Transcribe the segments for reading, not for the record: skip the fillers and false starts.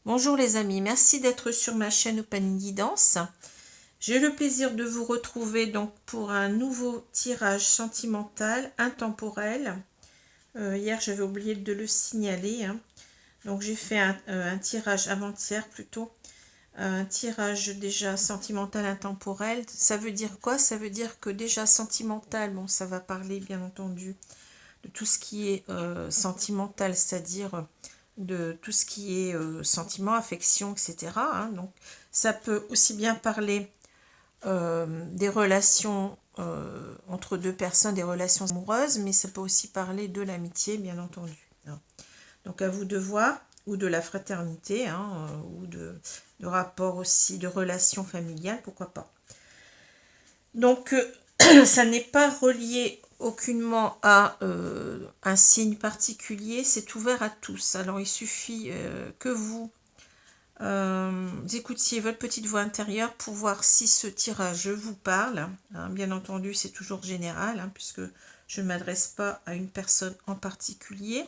Bonjour les amis, merci d'être sur ma chaîne Open Guidance. J'ai le plaisir de vous retrouver donc pour un nouveau tirage sentimental intemporel. Hier j'avais oublié de le signaler, hein. Donc j'ai fait un tirage avant-hier plutôt, un tirage déjà sentimental intemporel. Ça veut dire quoi? Ça veut dire que déjà sentimental, bon ça va parler bien entendu de tout ce qui est sentimental, c'est-à-dire de tout ce qui est sentiment, affection, etc. hein. Donc ça peut aussi bien parler des relations entre deux personnes, des relations amoureuses, mais ça peut aussi parler de l'amitié, bien entendu, hein. Donc à vous de voir, ou de la fraternité, hein, ou de rapport aussi, de relations familiales, pourquoi pas. Donc ça n'est pas relié aucunement à un signe particulier, c'est ouvert à tous. Alors il suffit que vous écoutiez votre petite voix intérieure pour voir si ce tirage vous parle, hein. Bien entendu c'est toujours général, hein, puisque je ne m'adresse pas à une personne en particulier.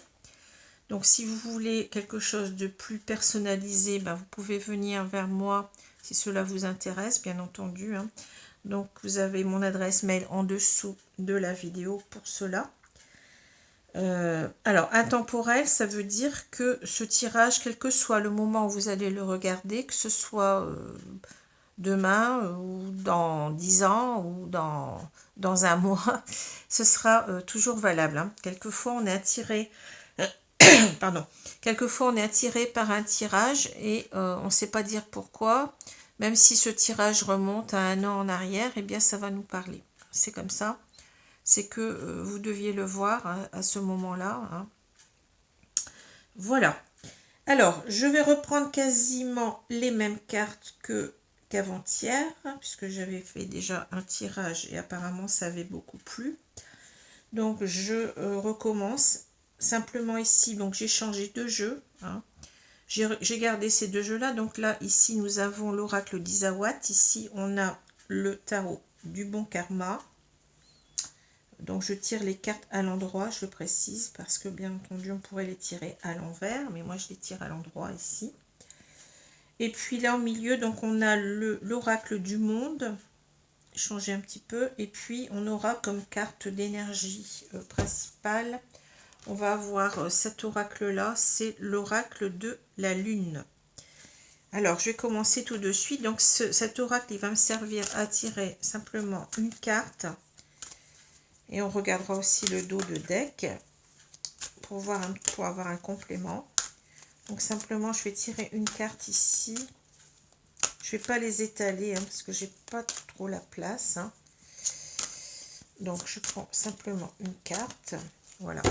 Donc si vous voulez quelque chose de plus personnalisé, ben, vous pouvez venir vers moi si cela vous intéresse, bien entendu, hein. Donc vous avez mon adresse mail en dessous de la vidéo pour cela. Alors intemporel, ça veut dire que ce tirage, quel que soit le moment où vous allez le regarder, que ce soit demain ou dans 10 ans ou dans un mois, ce sera toujours valable, hein. Quelquefois on est attiré pardon, quelquefois on est attiré par un tirage et on ne sait pas dire pourquoi. Même si ce tirage remonte à 1 an en arrière, eh bien ça va nous parler. C'est comme ça. C'est que vous deviez le voir à ce moment-là, hein. Voilà. Alors, je vais reprendre quasiment les mêmes cartes qu'avant-hier, hein, puisque j'avais fait déjà un tirage et apparemment ça avait beaucoup plu. Donc, je recommence. Simplement ici, donc j'ai changé de jeu, hein. J'ai gardé ces deux jeux-là. Donc là, ici, nous avons l'oracle d'Isawat. Ici, on a le tarot du bon karma. Donc, je tire les cartes à l'endroit, je le précise, parce que bien entendu, on pourrait les tirer à l'envers. Mais moi, je les tire à l'endroit ici. Et puis là, au milieu, donc on a l'oracle du monde. Changer un petit peu. Et puis, on aura comme carte d'énergie principale, on va avoir cet oracle-là, c'est l'oracle de la lune. Alors, je vais commencer tout de suite. Donc, cet oracle, il va me servir à tirer simplement une carte. Et on regardera aussi le dos de deck pour avoir un complément. Donc, simplement, je vais tirer une carte ici. Je ne vais pas les étaler, hein, parce que j'ai pas trop la place, hein. Donc, je prends simplement une carte. Voilà.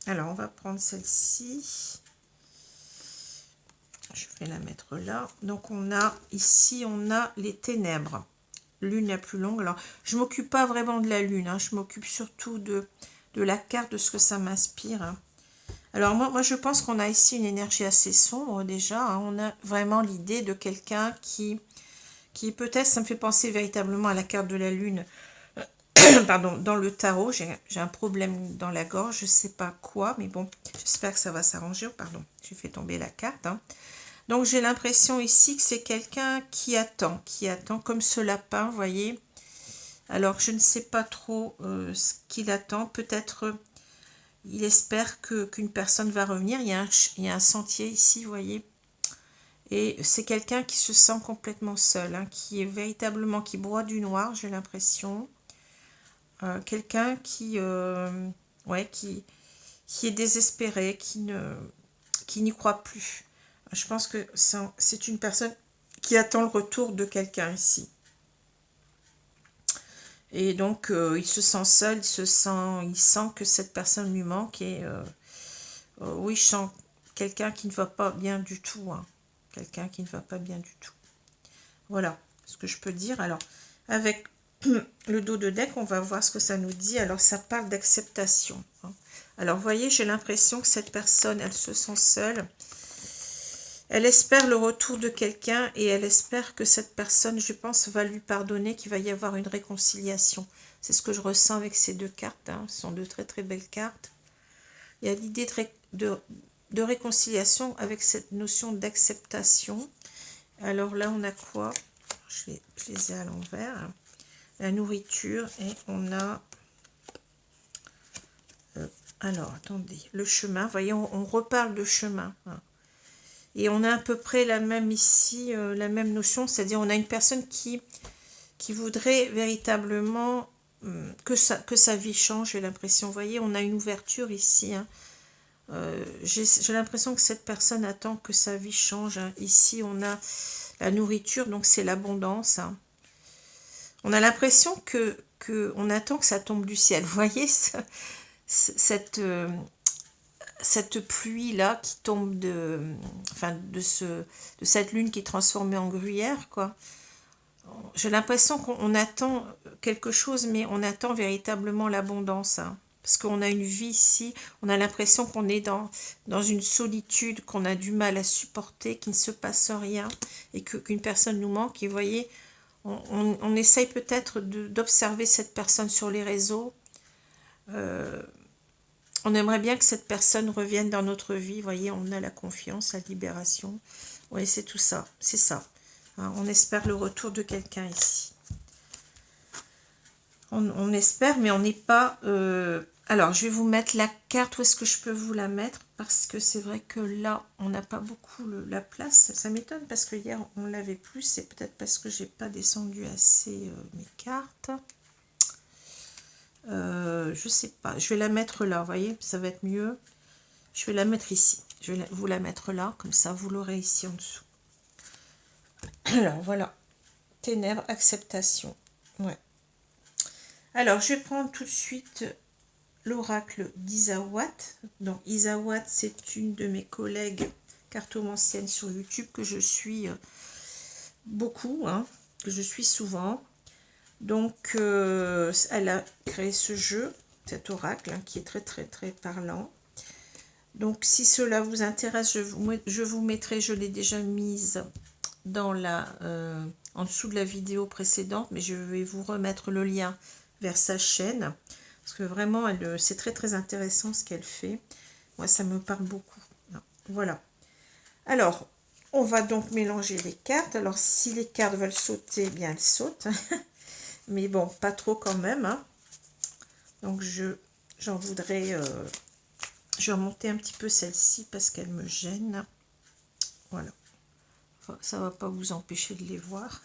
Alors, on va prendre celle-ci. Je vais la mettre là. Donc on a ici, on a les ténèbres. Lune la plus longue. Alors je m'occupe pas vraiment de la lune, hein. Je m'occupe surtout de la carte, de ce que ça m'inspire, hein. Alors moi je pense qu'on a ici une énergie assez sombre déjà, hein. On a vraiment l'idée de quelqu'un qui peut-être, ça me fait penser véritablement à la carte de la lune. Pardon, dans le tarot, j'ai un problème dans la gorge, je sais pas quoi, mais bon, j'espère que ça va s'arranger. Oh, pardon, j'ai fait tomber la carte, hein. Donc j'ai l'impression ici que c'est quelqu'un qui attend comme ce lapin, vous voyez. Alors je ne sais pas trop ce qu'il attend. Peut-être il espère qu'une personne va revenir. Il y a un sentier ici, vous voyez. Et c'est quelqu'un qui se sent complètement seul, hein, qui est véritablement, qui broie du noir, j'ai l'impression. Quelqu'un ouais, qui est désespéré, qui n'y croit plus. Je pense que c'est une personne qui attend le retour de quelqu'un ici. Et donc, il se sent seul, il sent que cette personne lui manque. Et oui, je sens quelqu'un qui ne va pas bien du tout, hein. Quelqu'un qui ne va pas bien du tout. Voilà ce que je peux dire. Alors, avec le dos de deck, on va voir ce que ça nous dit. Alors, ça parle d'acceptation, hein. Alors, vous voyez, j'ai l'impression que cette personne, elle se sent seule. Elle espère le retour de quelqu'un et elle espère que cette personne, je pense, va lui pardonner, qu'il va y avoir une réconciliation. C'est ce que je ressens avec ces deux cartes, hein. Ce sont de très très belles cartes. Il y a l'idée de réconciliation avec cette notion d'acceptation. Alors là, on a quoi? Je les ai à l'envers. La nourriture et on a... alors, attendez, le chemin. Vous voyez, on reparle de chemin. Hein. Et on a à peu près la même ici, la même notion. C'est-à-dire, on a une personne qui voudrait véritablement que sa vie change. J'ai l'impression, vous voyez, on a une ouverture ici. Hein. J'ai l'impression que cette personne attend que sa vie change. Hein. Ici, on a la nourriture, donc c'est l'abondance. Hein. On a l'impression on attend que ça tombe du ciel. Vous voyez, cette pluie-là qui tombe de cette lune qui est transformée en gruyère, quoi. J'ai l'impression qu'on attend quelque chose, mais on attend véritablement l'abondance. Hein. Parce qu'on a une vie ici, on a l'impression qu'on est dans une solitude, qu'on a du mal à supporter, qu'il ne se passe rien, et qu'une personne nous manque. Et vous voyez, on essaye peut-être d'observer cette personne sur les réseaux. On aimerait bien que cette personne revienne dans notre vie. Vous voyez, on a la confiance, la libération. Oui, c'est tout ça, c'est ça. Hein, on espère le retour de quelqu'un ici. On espère, mais on n'est pas... Alors, je vais vous mettre la carte. Où est-ce que je peux vous la mettre? Parce que c'est vrai que là, on n'a pas beaucoup la place. Ça m'étonne parce que hier, on l'avait plus. C'est peut-être parce que j'ai pas descendu assez mes cartes. Je sais pas. Je vais la mettre là, vous voyez, ça va être mieux. Je vais la mettre ici. Je vais vous la mettre là, comme ça, vous l'aurez ici en dessous. Alors, voilà. Ténèbres, acceptation. Ouais. Alors, je vais prendre tout de suite l'oracle d'Isawat. Donc, Isawat, c'est une de mes collègues cartomanciennes sur YouTube que je suis beaucoup, hein, que je suis souvent. Donc, elle a créé ce jeu, cet oracle, hein, qui est très, très, très parlant. Donc, si cela vous intéresse, je vous mettrai, je l'ai déjà mise dans en dessous de la vidéo précédente, mais je vais vous remettre le lien vers sa chaîne, parce que vraiment, c'est très, très intéressant ce qu'elle fait. Moi, ça me parle beaucoup. Voilà. Alors, on va donc mélanger les cartes. Alors, si les cartes veulent sauter, eh bien, elles sautent. Mais bon, pas trop quand même. Hein. Donc, j'en voudrais... je vais remonter un petit peu celle-ci parce qu'elle me gêne. Voilà. Enfin, ça ne va pas vous empêcher de les voir.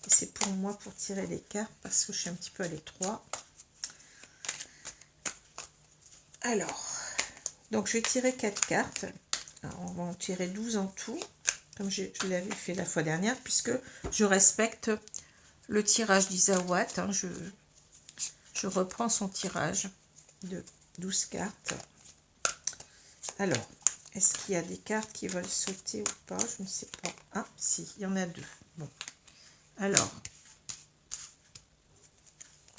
C'est pour moi pour tirer les cartes parce que je suis un petit peu à l'étroit. Alors, donc je vais tirer 4 cartes. Alors, on va en tirer 12 en tout, comme je l'avais fait la fois dernière, puisque je respecte le tirage d'Isawat. Hein, je reprends son tirage de 12 cartes. Alors, est-ce qu'il y a des cartes qui veulent sauter ou pas? Je ne sais pas. Ah, si, il y en a 2. Bon. Alors,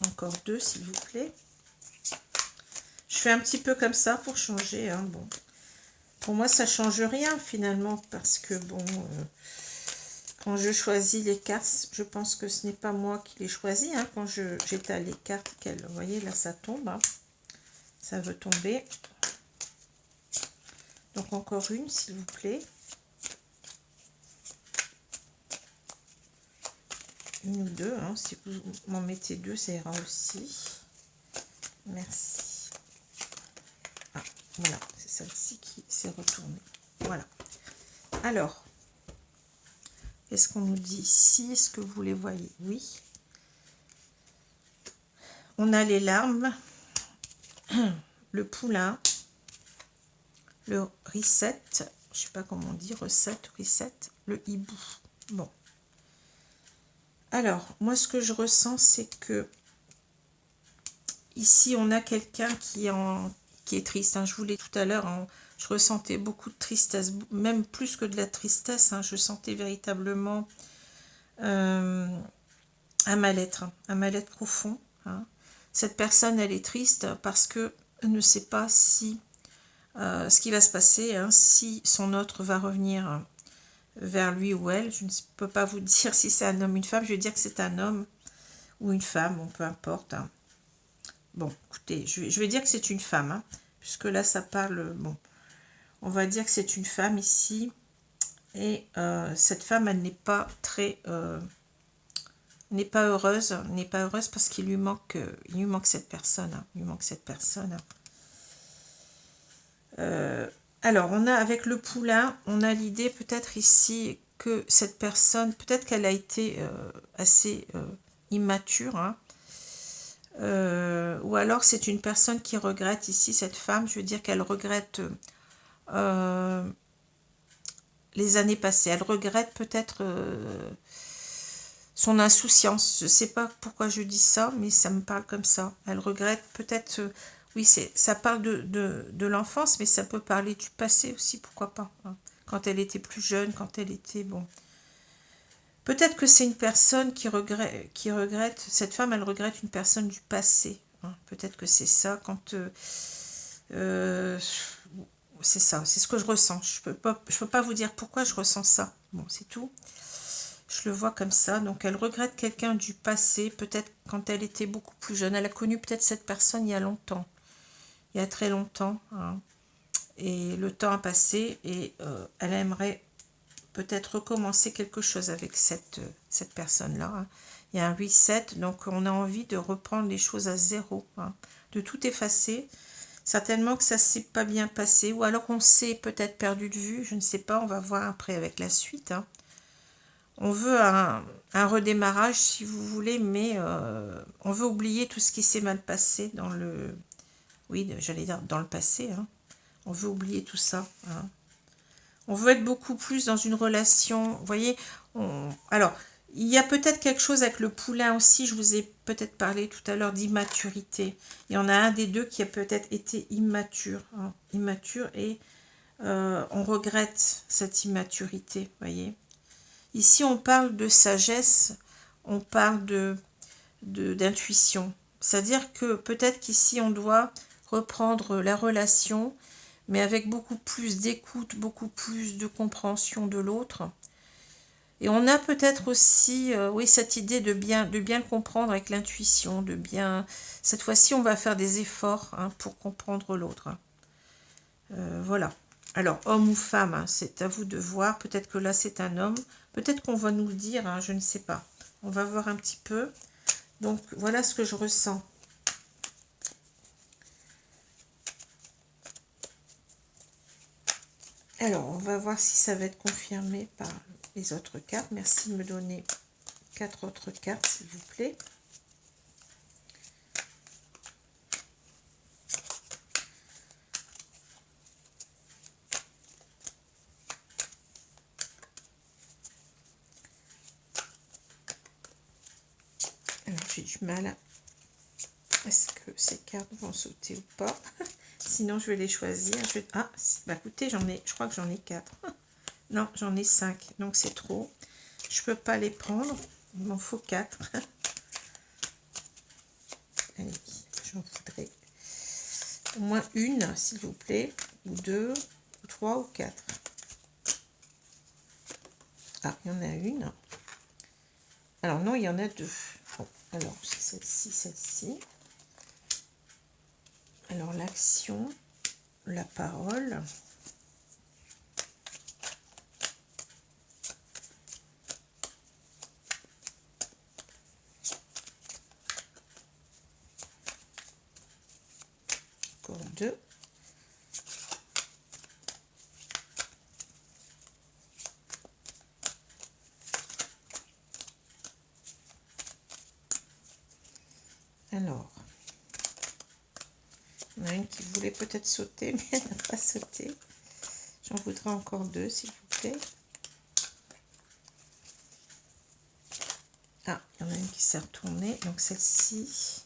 encore 2, s'il vous plaît. Je fais un petit peu comme ça pour changer. Hein, bon. Pour moi, ça ne change rien, finalement, parce que, bon, quand je choisis les cartes, je pense que ce n'est pas moi qui les choisis. Hein, quand j'étale les cartes, vous voyez, là, ça tombe. Hein, ça veut tomber. Donc, encore une, s'il vous plaît. Une ou deux, hein, si vous m'en mettez 2, ça ira aussi. Merci. Ah, voilà, c'est celle-ci qui s'est retournée. Voilà. Alors, qu'est-ce qu'on nous dit ici? Est-ce que vous les voyez? Oui. On a les larmes, le poulain, le reset, je ne sais pas comment on dit, recette, reset, le hibou. Bon. Alors, moi, ce que je ressens, c'est que ici, on a quelqu'un qui est triste. Hein. Je vous l'ai dit tout à l'heure, hein, je ressentais beaucoup de tristesse, même plus que de la tristesse. Hein, je sentais véritablement un mal-être profond. Hein. Cette personne, elle est triste parce qu'elle ne sait pas si ce qui va se passer, hein, si son autre va revenir vers lui ou elle. Je ne peux pas vous dire si c'est un homme ou une femme, je vais dire que c'est un homme ou une femme, bon, peu importe. Hein. Bon, écoutez, je vais dire que c'est une femme, hein, puisque là, ça parle, bon, On va dire que c'est une femme ici. Et cette femme, elle n'est pas très... n'est pas heureuse. N'est pas heureuse parce qu'il lui manque cette personne. Hein, il lui manque cette personne. Alors, on a avec le poulain, on a l'idée peut-être ici que cette personne, peut-être qu'elle a été assez immature, hein, ou alors c'est une personne qui regrette ici, cette femme, je veux dire qu'elle regrette les années passées, elle regrette peut-être son insouciance, je ne sais pas pourquoi je dis ça, mais ça me parle comme ça, elle regrette peut-être, oui, ça parle de l'enfance, mais ça peut parler du passé aussi, pourquoi pas, hein. Quand elle était plus jeune, quand elle était, bon, peut-être que c'est une personne qui regrette, cette femme, elle regrette une personne du passé, hein. Peut-être que c'est ça, quand c'est ça, c'est ce que je ressens. Je peux pas vous dire pourquoi je ressens ça. Bon, c'est tout. Je le vois comme ça. Donc, elle regrette quelqu'un du passé, peut-être quand elle était beaucoup plus jeune. Elle a connu peut-être cette personne il y a longtemps, il y a très longtemps, hein. Et le temps a passé et elle aimerait peut-être recommencer quelque chose avec cette personne-là, hein. Il y a un reset, donc on a envie de reprendre les choses à zéro, hein, de tout effacer. Certainement que ça ne s'est pas bien passé, ou alors on s'est peut-être perdu de vue, je ne sais pas, on va voir après avec la suite, hein. On veut un redémarrage si vous voulez, mais on veut oublier tout ce qui s'est mal passé dans le... Oui, j'allais dire dans le passé, hein. On veut oublier tout ça, hein. On veut être beaucoup plus dans une relation, vous voyez. Alors, il y a peut-être quelque chose avec le poulain aussi, je vous ai peut-être parlé tout à l'heure d'immaturité. Il y en a un des deux qui a peut-être été immature, hein, immature, et on regrette cette immaturité, vous voyez. Ici, on parle de sagesse, on parle d'intuition. C'est-à-dire que peut-être qu'ici, on doit reprendre la relation, mais avec beaucoup plus d'écoute, beaucoup plus de compréhension de l'autre. Et on a peut-être aussi, oui, cette idée de bien le comprendre avec l'intuition, de bien... Cette fois-ci, on va faire des efforts, hein, pour comprendre l'autre. Voilà. Alors, homme ou femme, hein, c'est à vous de voir. Peut-être que là, c'est un homme. Peut-être qu'on va nous le dire, hein, je ne sais pas. On va voir un petit peu. Donc, voilà ce que je ressens. Alors, on va voir si ça va être confirmé par les autres cartes. Merci de me donner 4 autres cartes, s'il vous plaît. Alors, j'ai du mal. Est-ce que ces cartes vont sauter ou pas? Sinon, je vais les choisir. Ah, bah écoutez, je crois que j'en ai 4. Non, j'en ai 5, donc c'est trop. Je peux pas les prendre. Il m'en faut 4. Allez, j'en voudrais au moins une, s'il vous plaît. Ou 2, ou 3, ou 4. Ah, il y en a une. Alors non, il y en a 2. Bon, alors, c'est celle-ci, celle-ci. Alors, l'action, la parole. Encore 2. Alors, il y en a une qui voulait peut-être sauter, mais elle n'a pas sauté. J'en voudrais encore 2, s'il vous plaît. Ah, il y en a une qui s'est retournée. Donc celle-ci.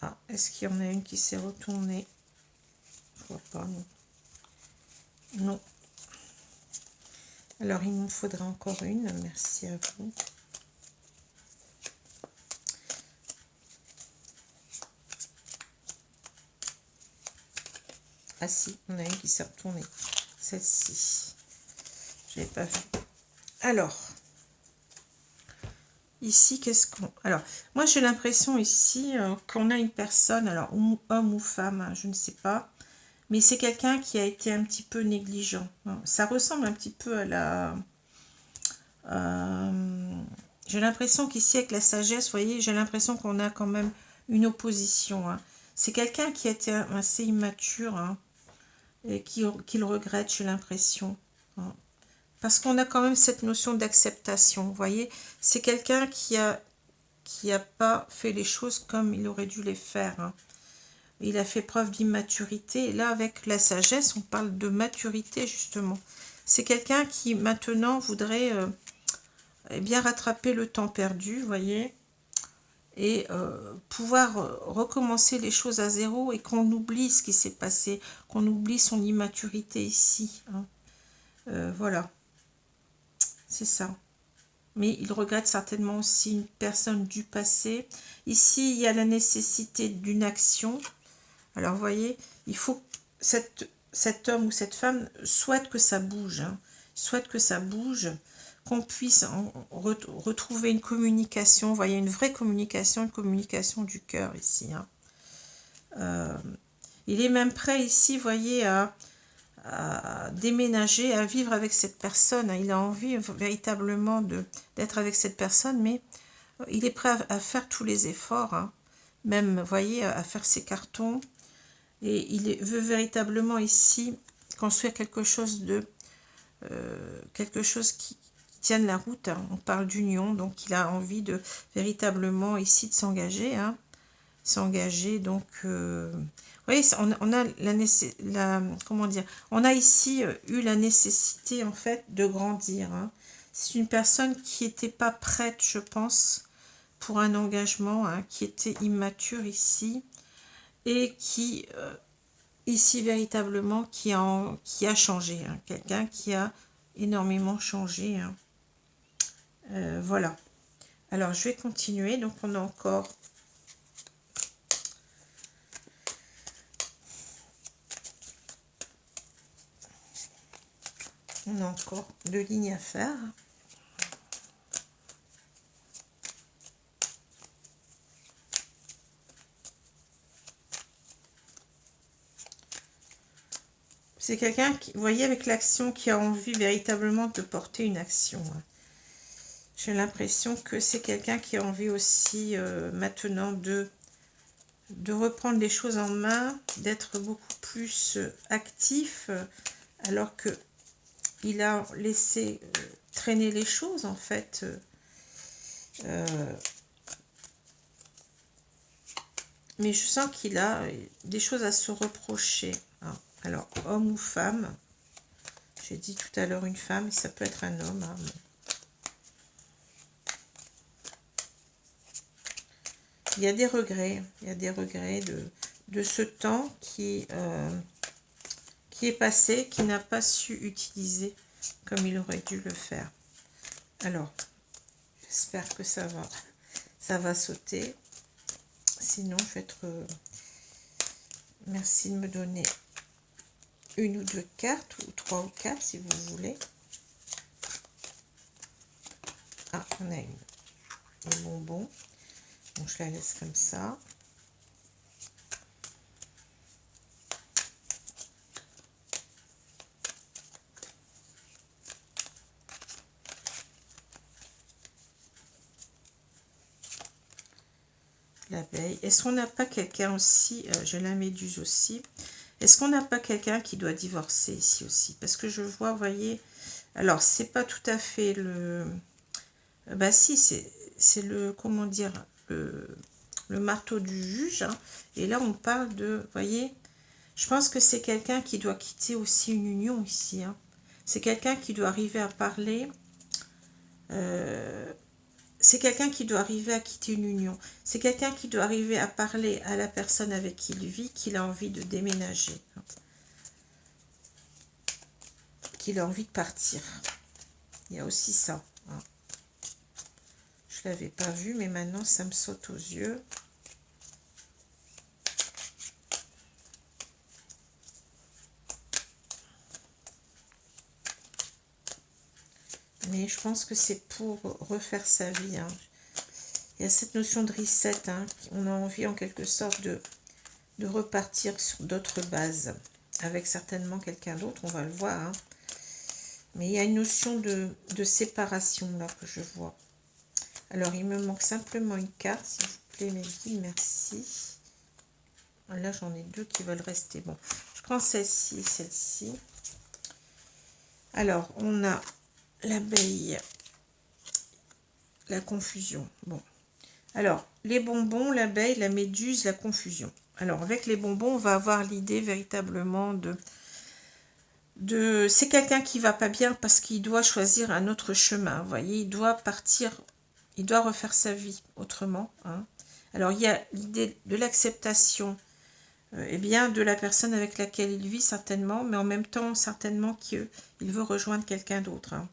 Ah, est-ce qu'il y en a une qui s'est retournée? Je vois pas, non. Non. Alors, il m'en faudra encore une. Merci à vous. Ah si, on a une qui s'est retournée. Celle-ci. Je l'ai pas vue. Alors, ici, qu'est-ce qu'on... Alors, moi, j'ai l'impression ici qu'on a une personne, alors, homme ou femme, hein, je ne sais pas, mais c'est quelqu'un qui a été un petit peu négligent. Ça ressemble un petit peu à la... j'ai l'impression qu'ici, avec la sagesse, vous voyez, j'ai l'impression qu'on a quand même une opposition. Hein. C'est quelqu'un qui a été assez immature, hein, et qui le regrette, j'ai l'impression. Hein. Parce qu'on a quand même cette notion d'acceptation, vous voyez. C'est quelqu'un qui a pas fait les choses comme il aurait dû les faire. Hein. Il a fait preuve d'immaturité. Et là, avec la sagesse, on parle de maturité, justement. C'est quelqu'un qui, maintenant, voudrait bien rattraper le temps perdu, vous voyez, et pouvoir recommencer les choses à zéro et qu'on oublie ce qui s'est passé, qu'on oublie son immaturité ici. Hein. Voilà, c'est ça. Mais il regrette certainement aussi une personne du passé. Ici, il y a la nécessité d'une action. Alors, vous voyez, il faut que cet homme ou cette femme souhaite que ça bouge. Hein, souhaite que ça bouge, qu'on puisse retrouver une communication. Vous voyez, une vraie communication, une communication du cœur ici. Hein. Il est même prêt ici, vous voyez, à déménager, à vivre avec cette personne. Il a envie véritablement d'être avec cette personne, mais il est prêt à faire tous les efforts, hein. Même, vous voyez, à faire ses cartons. Et il veut véritablement ici construire quelque chose qui tienne la route. Hein. On parle d'union, donc il a envie de véritablement ici de s'engager, hein. S'engager, donc... vous voyez, on a comment dire, on a ici eu la nécessité en fait de grandir. Hein. C'est une personne qui n'était pas prête, je pense, pour un engagement, hein, qui était immature ici et qui ici véritablement qui a changé. Hein. Quelqu'un qui a énormément changé. Hein. Voilà. Alors je vais continuer. Donc on a encore... On a encore 2 lignes à faire. C'est quelqu'un qui, vous voyez, avec l'action, qui a envie véritablement de porter une action. J'ai l'impression que c'est quelqu'un qui a envie aussi maintenant de reprendre les choses en main, d'être beaucoup plus actif, alors que il a laissé traîner les choses, en fait. Mais je sens qu'il a des choses à se reprocher. Hein. Alors, homme ou femme, j'ai dit tout à l'heure une femme, ça peut être un homme. Hein. Il y a des regrets de ce temps qui est passé, qui n'a pas su utiliser comme il aurait dû le faire. Alors, j'espère que ça va sauter. Sinon, je vais être... merci de me donner une ou 2 cartes, ou 3 ou 4 si vous voulez. Ah, on a une. Les bonbons. Donc, je la laisse comme ça. L'abeille. Est-ce qu'on n'a pas quelqu'un aussi, j'ai la méduse aussi, est-ce qu'on n'a pas quelqu'un qui doit divorcer ici aussi? Parce que je vois, vous voyez, alors c'est pas tout à fait le... bah si, c'est le, comment dire, le marteau du juge. Hein. Et là, on parle de, vous voyez, je pense que c'est quelqu'un qui doit quitter aussi une union ici. Hein. C'est quelqu'un qui doit arriver à parler... c'est quelqu'un qui doit arriver à quitter une union. C'est quelqu'un qui doit arriver à parler à la personne avec qui il vit, qu'il a envie de déménager. qu'il a envie de partir. Il y a aussi ça. Hein. Je ne l'avais pas vu, mais maintenant ça me saute aux yeux. Mais je pense que c'est pour refaire sa vie. Hein. Il y a cette notion de reset. Hein. On a envie en quelque sorte de repartir sur d'autres bases. Avec certainement quelqu'un d'autre, on va le voir. Hein. Mais il y a une notion de séparation là que je vois. Alors, il me manque simplement une carte, s'il vous plaît, mes guides, merci. Là, j'en ai deux qui veulent rester. Bon, je prends celle-ci et celle-ci. Alors, on a l'abeille, la confusion. Bon, alors, les bonbons, l'abeille, la méduse, la confusion. Alors, avec les bonbons, on va avoir l'idée véritablement c'est quelqu'un qui va pas bien parce qu'il doit choisir un autre chemin. Vous voyez, il doit partir, il doit refaire sa vie autrement. Hein. Alors, il y a l'idée de l'acceptation eh bien, de la personne avec laquelle il vit certainement, mais en même temps, certainement qu'il veut rejoindre quelqu'un d'autre. Hein.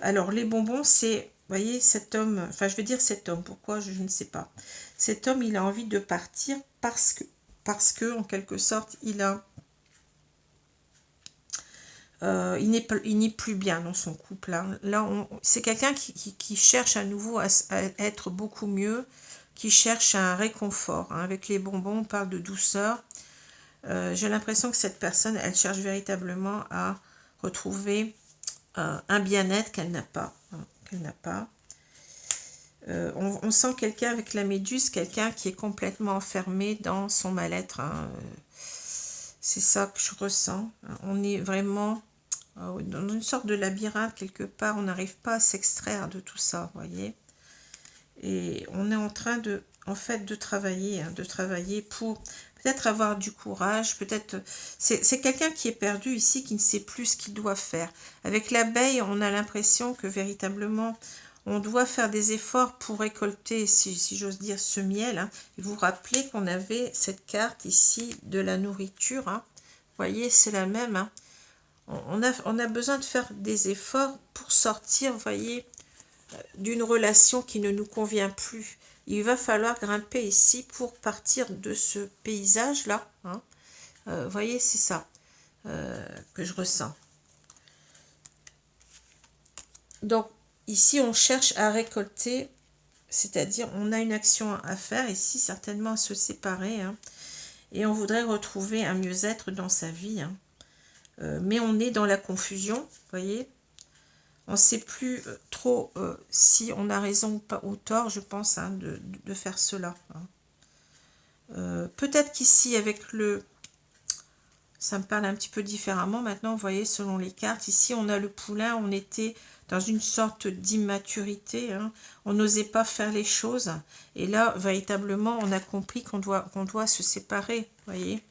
Alors, les bonbons, c'est, vous voyez, cet homme, enfin, je vais dire cet homme, pourquoi, je ne sais pas. Cet homme, il a envie de partir parce que en quelque sorte, il n'est plus bien dans son couple. Hein. Là, c'est quelqu'un qui cherche à nouveau à être beaucoup mieux, qui cherche un réconfort. Hein. Avec les bonbons, on parle de douceur. J'ai l'impression que cette personne, elle cherche véritablement à retrouver un bien-être qu'elle n'a pas. Hein, qu'elle n'a pas. On sent quelqu'un avec la méduse, quelqu'un qui est complètement enfermé dans son mal-être. Hein. C'est ça que je ressens. Hein. On est vraiment dans une sorte de labyrinthe quelque part. On n'arrive pas à s'extraire de tout ça, vous voyez. Et on est en train de, en fait, de travailler pour peut-être avoir du courage, peut-être... C'est quelqu'un qui est perdu ici, qui ne sait plus ce qu'il doit faire. Avec l'abeille, on a l'impression que véritablement, on doit faire des efforts pour récolter, si j'ose dire, ce miel. Hein. Et vous vous rappelez qu'on avait cette carte ici de la nourriture. Hein. Vous voyez, c'est la même. Hein. On a besoin de faire des efforts pour sortir, vous voyez, d'une relation qui ne nous convient plus. Il va falloir grimper ici pour partir de ce paysage-là. Hein. Vous voyez, c'est ça que je ressens. Donc, ici, on cherche à récolter, c'est-à-dire on a une action à faire, ici, certainement à se séparer. Hein, et on voudrait retrouver un mieux-être dans sa vie. Hein. Mais on est dans la confusion, vous voyez. On ne sait plus trop si on a raison ou pas, ou tort, je pense, hein, de faire cela. Hein. Peut-être qu'ici, avec le... Ça me parle un petit peu différemment. Maintenant, vous voyez, selon les cartes, ici, on a le poulain. On était dans une sorte d'immaturité. Hein. On n'osait pas faire les choses. Et là, véritablement, on a compris qu'on doit se séparer, vous voyez.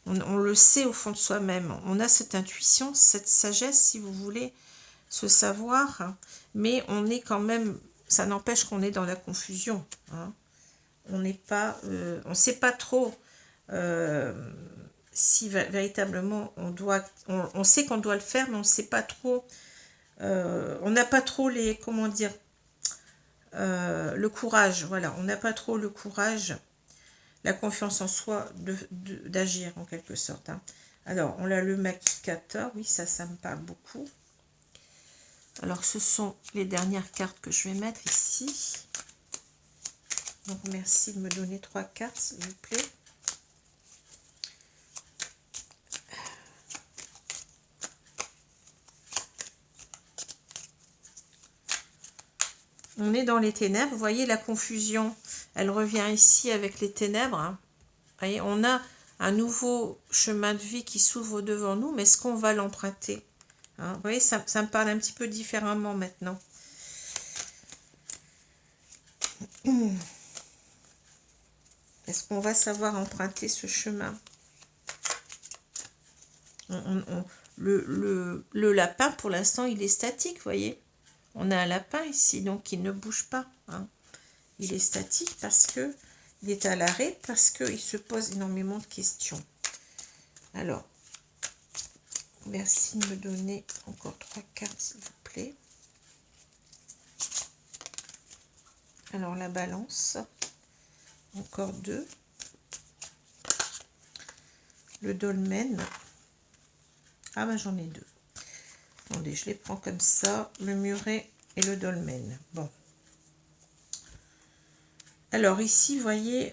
On le sait au fond de soi-même. On a cette intuition, cette sagesse, si vous voulez, ce savoir, mais on est quand même, ça n'empêche qu'on est dans la confusion. Hein. On n'est pas, on sait pas trop si véritablement on sait qu'on doit le faire, mais on sait pas trop, on n'a pas trop les, comment dire, le courage, voilà, on n'a pas trop le courage, la confiance en soi d'agir en quelque sorte. Hein. Alors, on a le maquicateur, oui, ça me parle beaucoup. Alors, ce sont les dernières cartes que je vais mettre ici. Donc, merci de me donner 3 cartes, s'il vous plaît. On est dans les ténèbres. Vous voyez, la confusion, elle revient ici avec les ténèbres. Hein. Vous voyez, on a un nouveau chemin de vie qui s'ouvre devant nous, mais est-ce qu'on va l'emprunter? Hein, vous voyez, ça me parle un petit peu différemment maintenant. Est-ce qu'on va savoir emprunter ce chemin? Le lapin, pour l'instant, il est statique, vous voyez. On a un lapin ici, donc il ne bouge pas. Hein. Il est statique parce que il est à l'arrêt, parce qu'il se pose énormément de questions. Alors, Merci de me donner encore 3 cartes, s'il vous plaît. Alors, la balance. Encore 2. Le dolmen. Ah, ben j'en ai 2. Attendez, je les prends comme ça. Le muret et le dolmen. Bon. Alors, ici, vous voyez...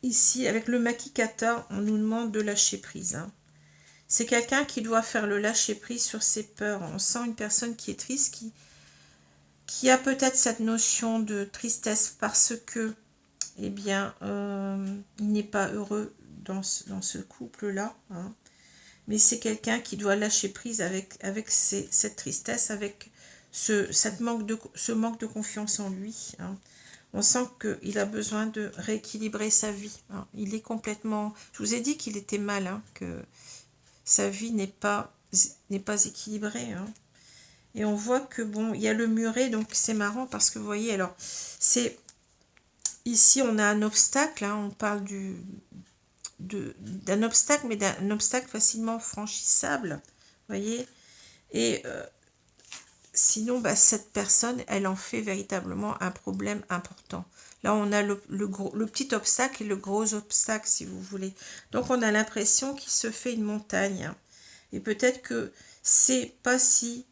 ici, avec le Makikata, on nous demande de lâcher prise. Hein. C'est quelqu'un qui doit faire le lâcher prise sur ses peurs. On sent une personne qui est triste, qui a peut-être cette notion de tristesse parce que, eh bien, il n'est pas heureux dans ce couple-là. Hein. Mais c'est quelqu'un qui doit lâcher prise avec cette tristesse, avec ce manque de confiance en lui. Hein. On sent qu'il a besoin de rééquilibrer sa vie. Hein. Il est complètement... Je vous ai dit qu'il était mal, hein, que sa vie n'est pas équilibrée. Hein. Et on voit que, bon, il y a le muret, donc c'est marrant parce que, vous voyez, alors, c'est... Ici, on a un obstacle, hein, on parle d'un obstacle, mais d'un obstacle facilement franchissable, vous voyez. Et sinon, bah, cette personne, elle en fait véritablement un problème important. Là, on a le petit obstacle et le gros obstacle, si vous voulez. Donc, on a l'impression qu'il se fait une montagne. Hein. Et peut-être que c'est pas si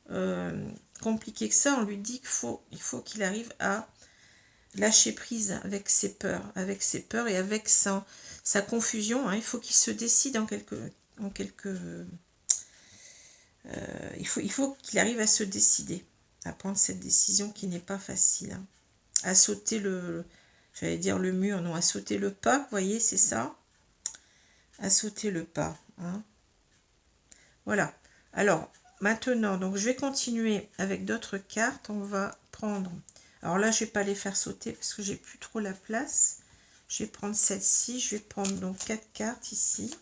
compliqué que ça. On lui dit qu'il faut qu'il arrive à lâcher prise avec ses peurs et avec sa confusion. Hein. Il faut qu'il se décide il faut qu'il arrive à se décider, à prendre cette décision qui n'est pas facile. Hein. À sauter j'allais dire le mur, non, à sauter le pas, vous voyez, c'est ça. À sauter le pas. Hein. Voilà. Alors, maintenant, donc je vais continuer avec d'autres cartes. On va prendre... Alors là, je ne vais pas les faire sauter parce que j'ai plus trop la place. Je vais prendre celle-ci. Je vais prendre donc 4 cartes ici.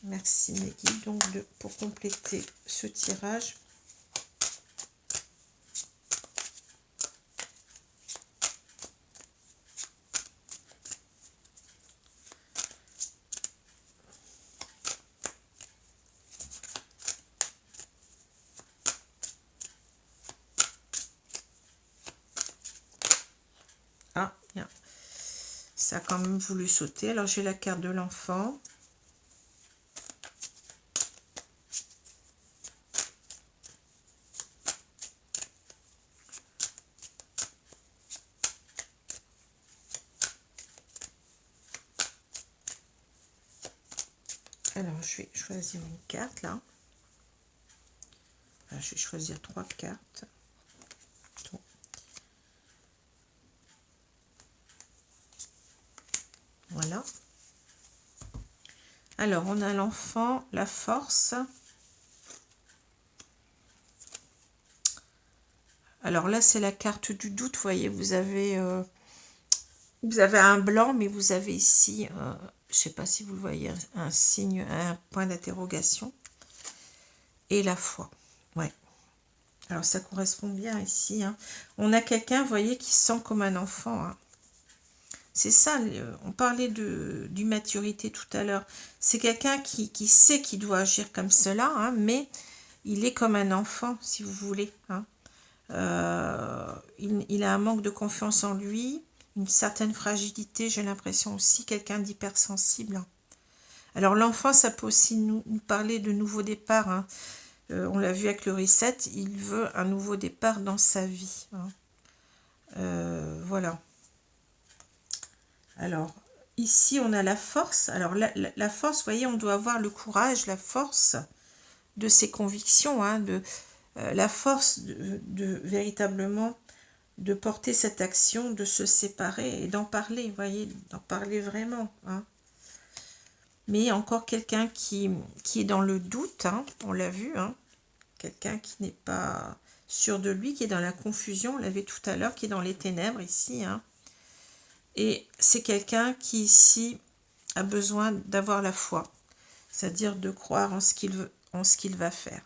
Merci mes guides. Donc pour compléter ce tirage. Ah, bien. Ça a quand même voulu sauter. Alors j'ai la carte de l'enfant. Alors, je vais choisir une carte, là. Enfin, je vais choisir 3 cartes. Bon. Voilà. Alors, on a l'enfant, la force. Alors là, c'est la carte du doute. Vous voyez, vous avez un blanc, mais vous avez ici... je ne sais pas si vous le voyez, un signe, un point d'interrogation. Et la foi. Ouais. Alors, ça correspond bien ici. Hein. On a quelqu'un, vous voyez, qui se sent comme un enfant. Hein. C'est ça, on parlait d'immaturité tout à l'heure. C'est quelqu'un qui sait qu'il doit agir comme cela, hein, mais il est comme un enfant, si vous voulez. Hein. Il a un manque de confiance en lui, une certaine fragilité, j'ai l'impression aussi, quelqu'un d'hypersensible. Alors l'enfant, ça peut aussi nous parler de nouveau départ. Hein. On l'a vu avec le reset, il veut un nouveau départ dans sa vie. Hein. Voilà. Alors, ici, on a la force. Alors, la force, vous voyez, on doit avoir le courage, la force de ses convictions, hein, la force de véritablement de porter cette action, de se séparer et d'en parler, vous voyez, d'en parler vraiment. Hein. Mais encore quelqu'un qui est dans le doute, hein, on l'a vu, hein, quelqu'un qui n'est pas sûr de lui, qui est dans la confusion, on l'avait tout à l'heure, qui est dans les ténèbres ici, hein. Et c'est quelqu'un qui ici a besoin d'avoir la foi, c'est-à-dire de croire en ce qu'il va faire.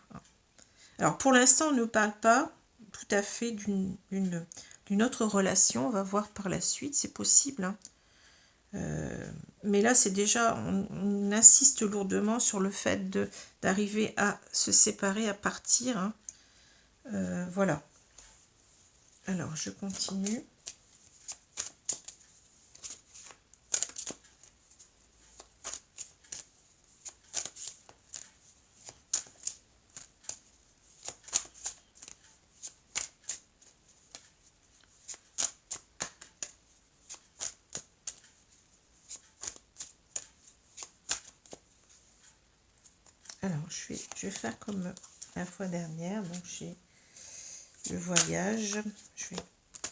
Alors pour l'instant, on ne parle pas tout à fait d'une autre relation, on va voir par la suite, c'est possible. Hein. Mais là, c'est déjà, on insiste lourdement sur le fait d'arriver à se séparer, à partir. Hein. Voilà. Alors, je continue. Alors, je vais faire comme la fois dernière. Donc, j'ai le voyage. Je vais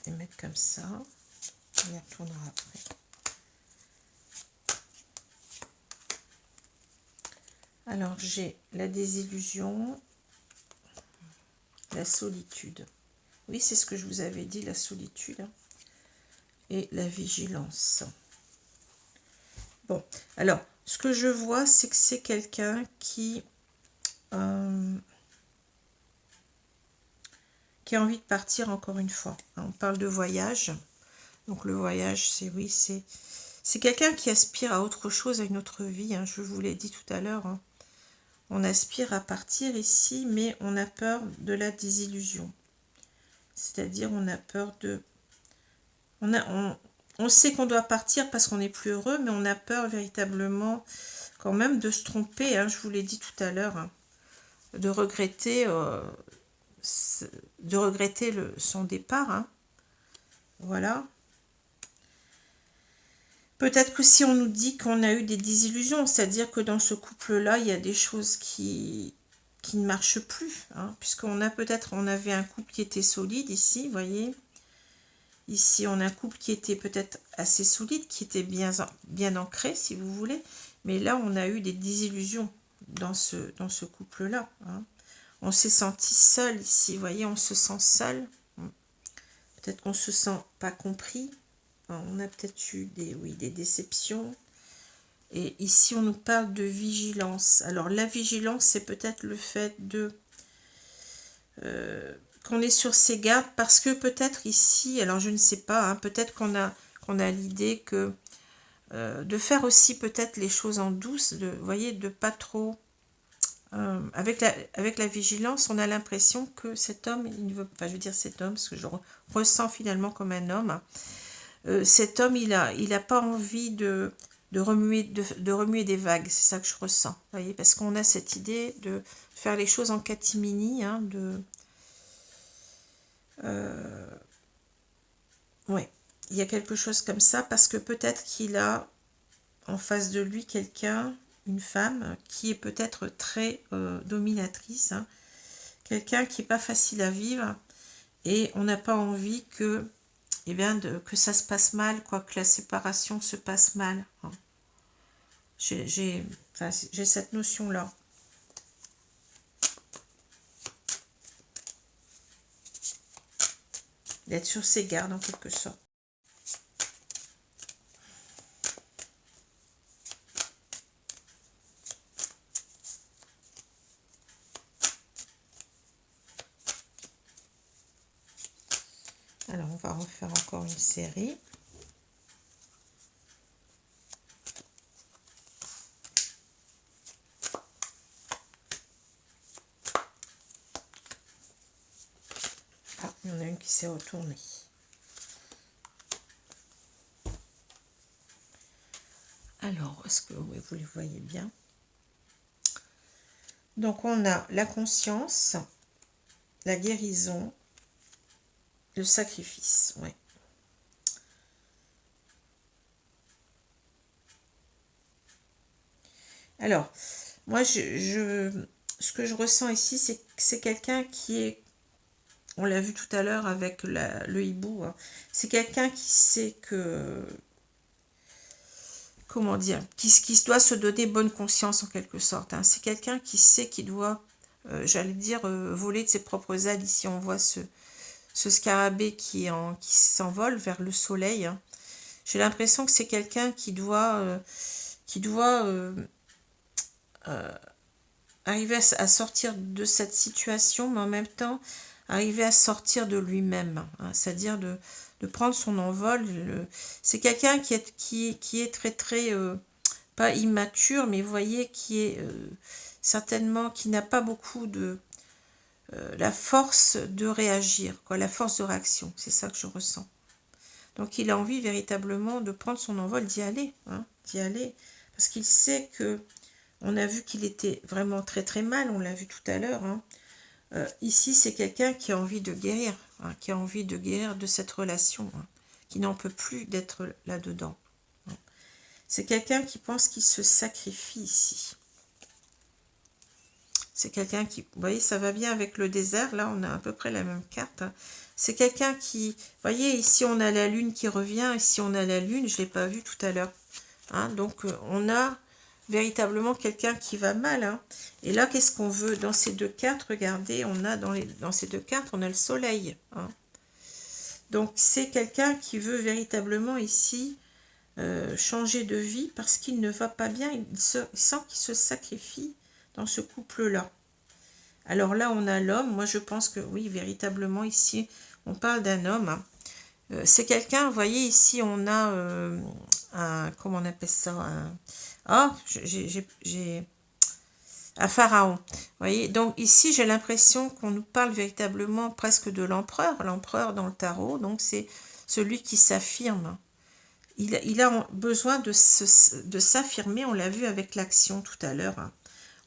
les mettre comme ça. On y retournera après. Alors, j'ai la désillusion, la solitude. Oui, c'est ce que je vous avais dit, la solitude. Hein, et la vigilance. Bon, alors, ce que je vois, c'est que c'est quelqu'un qui a envie de partir encore une fois. On parle de voyage. Donc le voyage, c'est oui, c'est quelqu'un qui aspire à autre chose, à une autre vie. Hein, je vous l'ai dit tout à l'heure. Hein. On aspire à partir ici, mais on a peur de la désillusion. C'est-à-dire, on a peur de... On sait qu'on doit partir parce qu'on n'est plus heureux, mais on a peur véritablement quand même de se tromper. Hein, je vous l'ai dit tout à l'heure. Hein, de regretter son départ. Hein. Voilà. Peut-être que si on nous dit qu'on a eu des désillusions, c'est-à-dire que dans ce couple-là, il y a des choses qui ne marchent plus. Hein, puisqu'on a peut-être, on avait un couple qui était solide ici, vous voyez. Ici, on a un couple qui était peut-être assez solide, qui était bien ancré, si vous voulez. Mais là, on a eu des désillusions dans ce couple-là. Hein. On s'est senti seul ici, vous voyez, on se sent seul. Peut-être qu'on ne se sent pas compris. On a peut-être eu des déceptions. Et ici, on nous parle de vigilance. Alors, la vigilance, c'est peut-être le fait de qu'on est sur ses gardes, parce que peut-être ici, alors je ne sais pas, hein, peut-être qu'on a l'idée que de faire aussi peut-être les choses en douce, vous voyez, de pas trop... avec la vigilance, on a l'impression que cet homme, il ne veut, enfin je veux dire cet homme, parce que je le ressens finalement comme un homme, cet homme, il a pas envie de remuer des vagues, c'est ça que je ressens, vous voyez, parce qu'on a cette idée de faire les choses en catimini, hein, ouais, il y a quelque chose comme ça, parce que peut-être qu'il a en face de lui quelqu'un, une femme, qui est peut-être très dominatrice, hein, quelqu'un qui n'est pas facile à vivre, et on n'a pas envie que, eh bien, que ça se passe mal, quoi, que la séparation se passe mal. Hein. J'ai cette notion-là. D'être sur ses gardes, en quelque sorte. Alors, on va refaire encore une série. Ah, il y en a une qui s'est retournée. Alors, est-ce que oui, vous les voyez bien? Donc, on a la conscience, la guérison, le sacrifice, ouais. Alors, moi, ce que je ressens ici, c'est que c'est quelqu'un qui est, on l'a vu tout à l'heure avec le hibou, hein, c'est quelqu'un qui sait que, comment dire, qui doit se donner bonne conscience en quelque sorte. Hein. C'est quelqu'un qui sait qu'il doit, j'allais dire, voler de ses propres ailes. Ici, on voit ce scarabée qui s'envole vers le soleil. Hein. J'ai l'impression que c'est quelqu'un qui doit arriver à sortir de cette situation, mais en même temps, arriver à sortir de lui-même, hein, c'est-à-dire de prendre son envol. C'est quelqu'un qui est très très, pas immature, mais vous voyez, qui est certainement, qui n'a pas beaucoup de la force de réagir, quoi, la force de réaction, c'est ça que je ressens. Donc il a envie véritablement de prendre son envol, d'y aller, hein, d'y aller, parce qu'il sait que, on a vu qu'il était vraiment très très mal, on l'a vu tout à l'heure, hein. Ici c'est quelqu'un qui a envie de guérir, hein, qui a envie de guérir de cette relation, hein, qui n'en peut plus d'être là-dedans. Hein. C'est quelqu'un qui pense qu'il se sacrifie ici. C'est quelqu'un qui, vous voyez, ça va bien avec le désert, là on a à peu près la même carte, hein. C'est quelqu'un qui, vous voyez, ici on a la lune qui revient, ici on a la lune, je ne l'ai pas vu tout à l'heure. Hein, donc on a véritablement quelqu'un qui va mal. Hein. Et là, qu'est-ce qu'on veut dans ces deux cartes? Regardez, on a dans ces deux cartes, on a le soleil. Hein. Donc c'est quelqu'un qui veut véritablement ici changer de vie parce qu'il ne va pas bien, il sent qu'il se sacrifie dans ce couple-là. Alors là, on a l'homme. Moi, je pense que oui, véritablement, ici, on parle d'un homme. Hein. C'est quelqu'un, vous voyez, ici, on a un, comment on appelle ça, j'ai un pharaon. Vous voyez, donc ici, j'ai l'impression qu'on nous parle véritablement presque de l'empereur. L'empereur dans le tarot, donc c'est celui qui s'affirme. Il a besoin de s'affirmer, on l'a vu avec l'action tout à l'heure. Hein.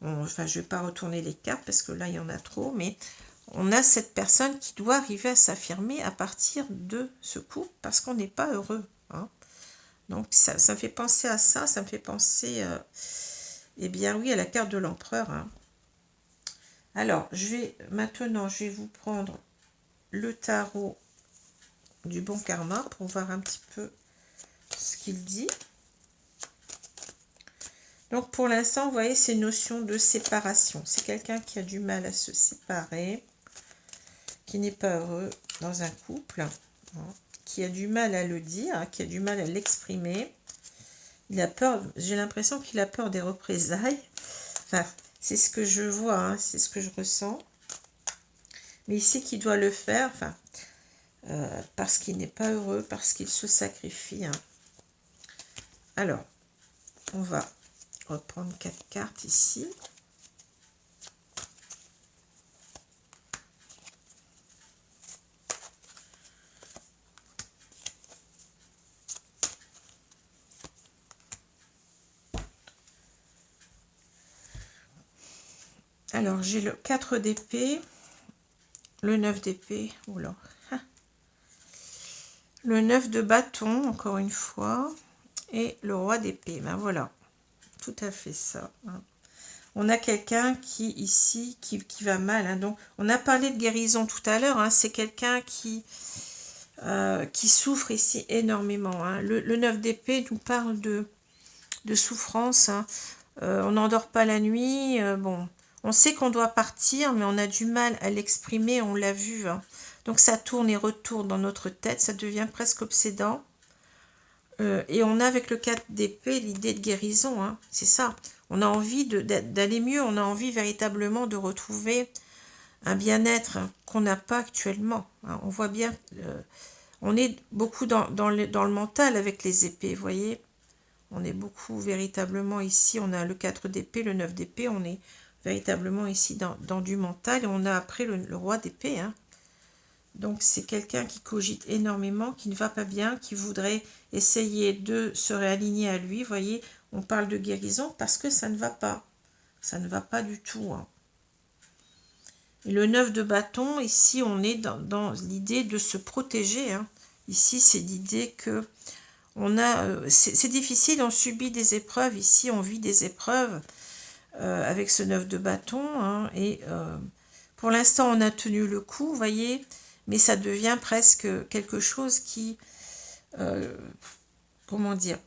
Enfin, je ne vais pas retourner les cartes parce que là, il y en a trop, mais on a cette personne qui doit arriver à s'affirmer à partir de ce couple parce qu'on n'est pas heureux. Hein. Donc, ça me fait penser à ça, ça me fait penser, eh bien oui, à la carte de l'empereur. Hein. Alors, maintenant, je vais vous prendre le tarot du bon karma pour voir un petit peu ce qu'il dit. Donc pour l'instant, vous voyez, c'est une notion de séparation. C'est quelqu'un qui a du mal à se séparer, qui n'est pas heureux dans un couple, hein, qui a du mal à le dire, qui a du mal à l'exprimer. Il a peur, j'ai l'impression qu'il a peur des représailles. Enfin, c'est ce que je vois, hein, c'est ce que je ressens. Mais il sait qu'il doit le faire, enfin, parce qu'il n'est pas heureux, parce qu'il se sacrifie. Hein. Alors, on va reprendre 4 cartes ici. Alors, j'ai le 4 d'épée, le 9 d'épée, oula, le 9 de bâton, encore une fois, et le roi d'épée. Ben voilà, tout à fait ça. Hein. On a quelqu'un qui, ici, qui va mal. Hein. Donc, on a parlé de guérison tout à l'heure. Hein. C'est quelqu'un qui souffre ici énormément. Hein. Le 9 d'épée nous parle de souffrance. Hein. On n'endort pas la nuit. Bon, on sait qu'on doit partir, mais on a du mal à l'exprimer. On l'a vu. Hein. Donc, ça tourne et retourne dans notre tête. Ça devient presque obsédant. Et on a avec le 4 d'épée l'idée de guérison. Hein. C'est ça. On a envie d'aller mieux. On a envie véritablement de retrouver un bien-être qu'on n'a pas actuellement. Hein. On voit bien... on est beaucoup dans le mental avec les épées, vous voyez. On est beaucoup véritablement ici, on a le 4 d'épée, le 9 d'épée, on est véritablement ici dans du mental. Et on a après le roi d'épée. Hein. Donc c'est quelqu'un qui cogite énormément, qui ne va pas bien, qui voudrait essayer de se réaligner à lui. Vous voyez, on parle de guérison parce que ça ne va pas. Ça ne va pas du tout. Hein. Et le 9 de bâton, ici, on est dans l'idée de se protéger. Hein. Ici, c'est l'idée que on a, c'est difficile, on subit des épreuves. Ici, on vit des épreuves avec ce 9 de bâton. Hein, et pour l'instant, on a tenu le coup, vous voyez, mais ça devient presque quelque chose qui, comment dire,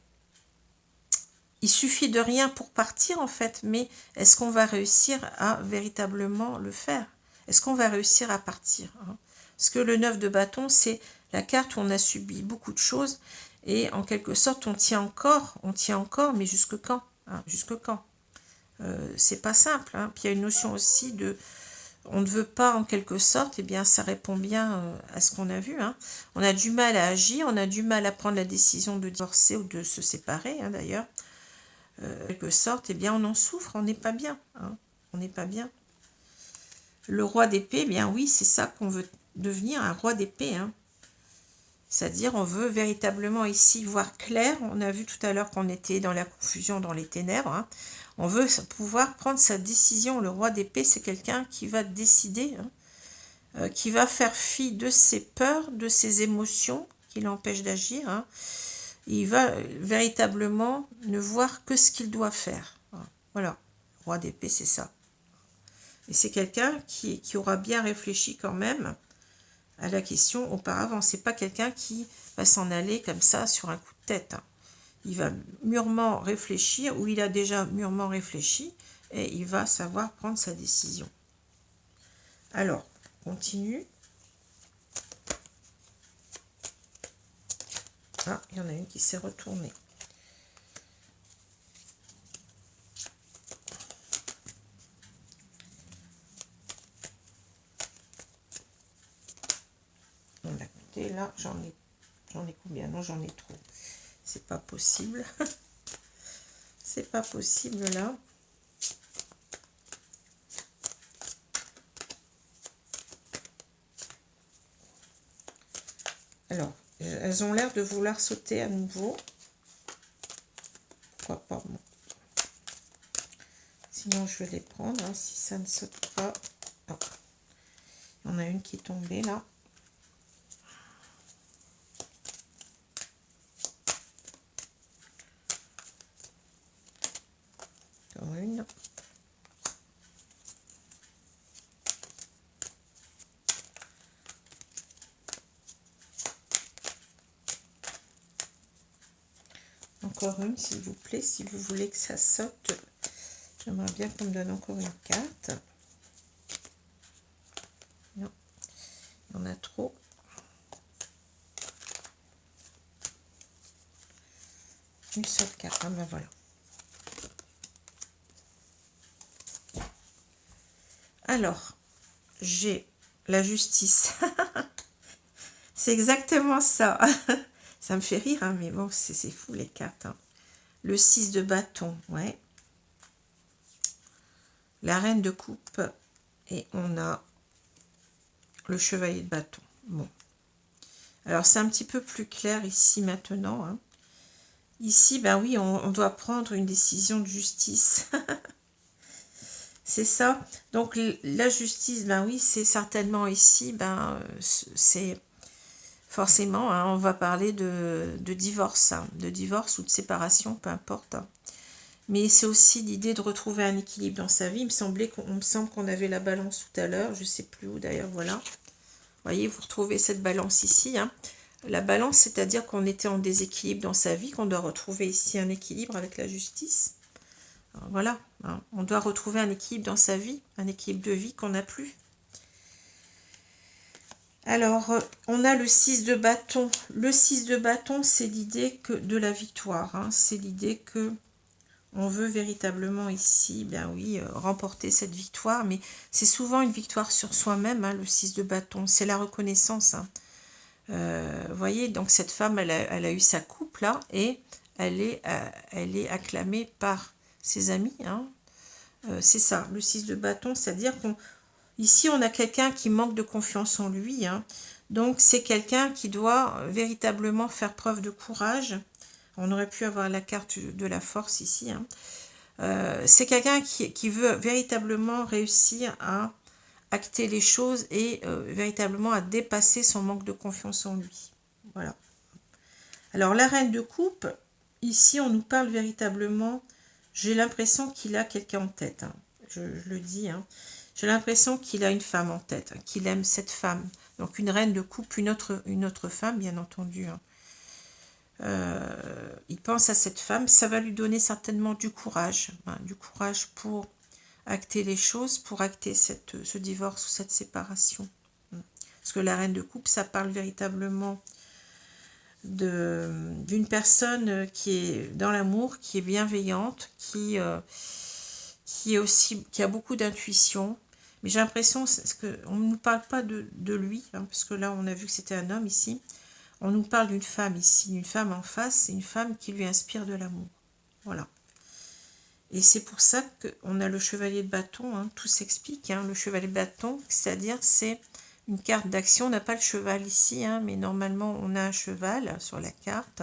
il suffit de rien pour partir, en fait, mais est-ce qu'on va réussir à véritablement le faire? Est-ce qu'on va réussir à partir? Hein? Parce que le 9 de bâton, c'est la carte où on a subi beaucoup de choses et en quelque sorte, on tient encore, mais jusque quand? Hein? Jusque quand? c'est pas simple. Hein. Puis il y a une notion aussi de on ne veut pas en quelque sorte, et bien ça répond bien à ce qu'on a vu. Hein. On a du mal à agir, on a du mal à prendre la décision de divorcer ou de se séparer hein, d'ailleurs. En quelque sorte, et bien on en souffre, on n'est pas bien. Hein. On n'est pas bien. Le roi d'épée, eh bien oui, c'est ça qu'on veut devenir, un roi d'épée. Hein. C'est-à-dire on veut véritablement ici voir clair. On a vu tout à l'heure qu'on était dans la confusion, dans les ténèbres. Hein. On veut pouvoir prendre sa décision. Le roi d'épée, c'est quelqu'un qui va décider, hein, qui va faire fi de ses peurs, de ses émotions qui l'empêchent d'agir. Hein. Il va véritablement ne voir que ce qu'il doit faire. Voilà, le roi d'épée, c'est ça. Et c'est quelqu'un qui aura bien réfléchi quand même à la question auparavant. C'est pas quelqu'un qui va s'en aller comme ça sur un coup de tête. Hein. Il va mûrement réfléchir, ou il a déjà mûrement réfléchi, et il va savoir prendre sa décision. Alors, on continue. Ah, il y en a une qui s'est retournée. On a écouté, là, j'en ai combien? Non, j'en ai trop. C'est pas possible. C'est pas possible, là. Alors, elles ont l'air de vouloir sauter à nouveau. Pourquoi pas, bon. Sinon, je vais les prendre, hein, si ça ne saute pas. Ah. Il y en a une qui est tombée, là. Encore une. Encore une, s'il vous plaît, si vous voulez que ça saute. J'aimerais bien qu'on me donne encore une carte. Non, il y en a trop. Une seule carte, ah ben voilà. Alors, j'ai la justice. C'est exactement ça. Ça me fait rire, hein, mais bon, c'est fou les cartes. Hein. Le 6 de bâton, ouais. La reine de coupe. Et on a le chevalier de bâton. Bon. Alors, c'est un petit peu plus clair ici maintenant. Hein. Ici, ben oui, on doit prendre une décision de justice. C'est ça. Donc, la justice, ben oui, c'est certainement ici, ben, c'est forcément, hein, on va parler de divorce, hein, de divorce ou de séparation, peu importe. Hein. Mais c'est aussi l'idée de retrouver un équilibre dans sa vie. Il me semble qu'on avait la balance tout à l'heure, je ne sais plus où d'ailleurs, voilà. Vous voyez, vous retrouvez cette balance ici. Hein. La balance, c'est-à-dire qu'on était en déséquilibre dans sa vie, qu'on doit retrouver ici un équilibre avec la justice. Alors, voilà, hein. On doit retrouver un équilibre dans sa vie, un équilibre de vie qu'on n'a plus. Alors, on a le 6 de bâton. Le 6 de bâton, c'est l'idée de la victoire. Hein. C'est l'idée que on veut véritablement ici, bien oui, remporter cette victoire. Mais c'est souvent une victoire sur soi-même, hein, le 6 de bâton. C'est la reconnaissance. Hein. Vous voyez, donc cette femme, elle a eu sa coupe là, et elle est acclamée par ses amis. Hein. C'est ça, le 6 de bâton, c'est-à-dire qu'on ici, on a quelqu'un qui manque de confiance en lui. Hein. Donc, c'est quelqu'un qui doit véritablement faire preuve de courage. On aurait pu avoir la carte de la force ici. Hein. C'est quelqu'un qui veut véritablement réussir à acter les choses et véritablement à dépasser son manque de confiance en lui. Voilà. Alors, la reine de coupe, ici, on nous parle véritablement... J'ai l'impression qu'il a quelqu'un en tête. Hein. Je le dis, hein. J'ai l'impression qu'il a une femme en tête, qu'il aime cette femme. Donc une reine de coupe, une autre femme, bien entendu. Il pense à cette femme, ça va lui donner certainement du courage pour acter les choses, pour acter ce divorce ou cette séparation. Parce que la reine de coupe, ça parle véritablement d'une personne qui est dans l'amour, qui est bienveillante, qui qui a beaucoup d'intuition. Mais j'ai l'impression qu'on ne nous parle pas de lui, hein, parce que là, on a vu que c'était un homme ici. On nous parle d'une femme ici, une femme en face, une femme qui lui inspire de l'amour. Voilà. Et c'est pour ça qu'on a le chevalier de bâton, hein, tout s'explique. Hein, le chevalier de bâton, c'est-à-dire c'est une carte d'action. On n'a pas le cheval ici, hein, mais normalement on a un cheval sur la carte.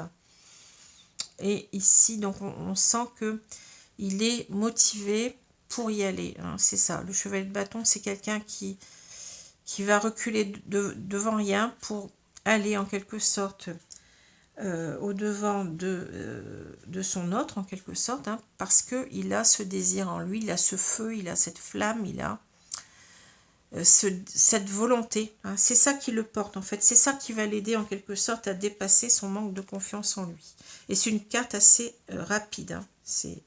Et ici, donc on sent qu'il est motivé pour y aller. Hein, c'est ça, le chevalier de bâton, c'est quelqu'un qui va reculer devant rien pour aller en quelque sorte au-devant de son autre, en quelque sorte, hein, parce qu'il a ce désir en lui, il a ce feu, il a cette flamme, il a cette volonté. Hein, c'est ça qui le porte, en fait. C'est ça qui va l'aider, en quelque sorte, à dépasser son manque de confiance en lui. Et c'est une carte assez rapide. Hein. C'est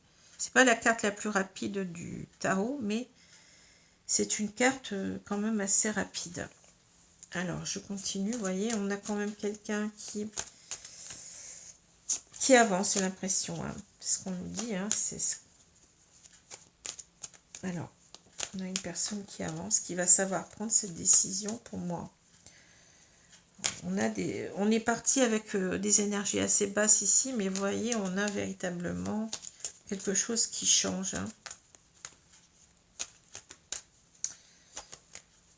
pas la carte la plus rapide du tarot, mais c'est une carte quand même assez rapide. Alors, je continue. Vous voyez, on a quand même quelqu'un qui avance, j'ai l'impression. Hein. C'est ce qu'on nous dit. Hein. Alors, on a une personne qui avance, qui va savoir prendre cette décision pour moi. On est parti avec des énergies assez basses ici, mais vous voyez, on a véritablement quelque chose qui change. Hein.